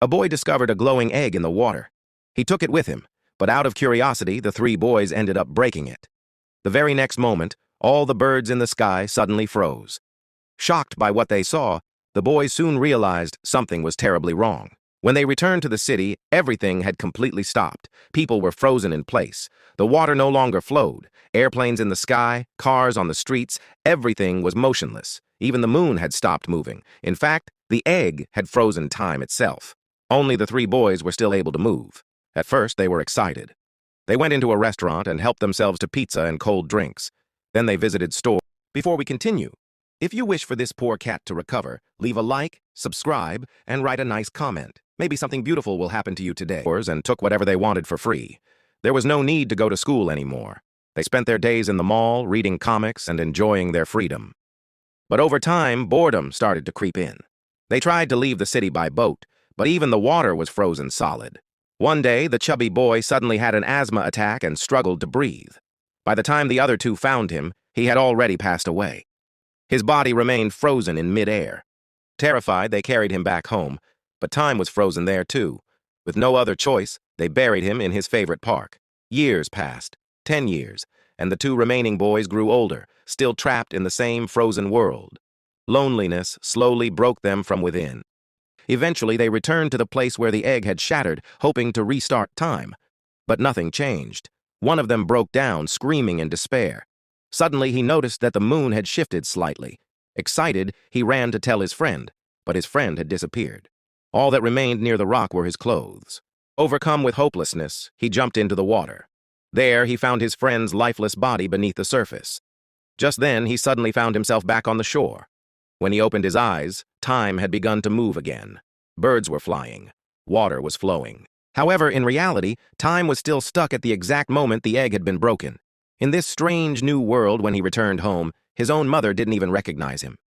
A boy discovered a glowing egg in the water. He took it with him, but out of curiosity, the three boys ended up breaking it. The very next moment, all the birds in the sky suddenly froze. Shocked by what they saw, the boys soon realized something was terribly wrong. When they returned to the city, everything had completely stopped. People were frozen in place. The water no longer flowed. Airplanes in the sky, cars on the streets, everything was motionless. Even the moon had stopped moving. In fact, the egg had frozen time itself. Only the three boys were still able to move. At first, they were excited. They went into a restaurant and helped themselves to pizza and cold drinks. Then they visited stores. Before we continue, if you wish for this poor cat to recover, leave a like, subscribe, and write a nice comment. Maybe something beautiful will happen to you today. And took whatever they wanted for free. There was no need to go to school anymore. They spent their days in the mall, reading comics and enjoying their freedom. But over time, boredom started to creep in. They tried to leave the city by boat, but even the water was frozen solid. One day, the chubby boy suddenly had an asthma attack and struggled to breathe. By the time the other two found him, he had already passed away. His body remained frozen in mid-air. Terrified, they carried him back home, but time was frozen there too. With no other choice, they buried him in his favorite park. Years passed, 10 years, and the two remaining boys grew older, still trapped in the same frozen world. Loneliness slowly broke them from within. Eventually, they returned to the place where the egg had shattered, hoping to restart time. But nothing changed. One of them broke down, screaming in despair. Suddenly, he noticed that the moon had shifted slightly. Excited, he ran to tell his friend, but his friend had disappeared. All that remained near the rock were his clothes. Overcome with hopelessness, he jumped into the water. There, he found his friend's lifeless body beneath the surface. Just then, he suddenly found himself back on the shore. When he opened his eyes, time had begun to move again. Birds were flying. Water was flowing. However, in reality, time was still stuck at the exact moment the egg had been broken. In this strange new world, when he returned home, his own mother didn't even recognize him.